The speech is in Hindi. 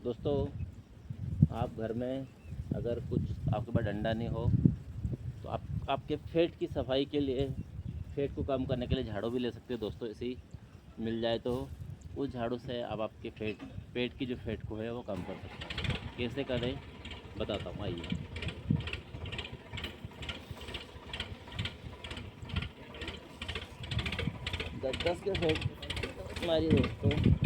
दोस्तों, आप घर में अगर कुछ आपके पास डंडा नहीं हो तो आप आपके पेट की सफाई के लिए, पेट को कम करने के लिए झाड़ू भी ले सकते हो दोस्तों। ऐसे ही मिल जाए तो उस झाड़ू से आप आपके पेट की जो फैट को है वो कम कर सकते हैं। कैसे करें बताता हूँ, आइए। 10-10 के फैट हमारी दोस्तों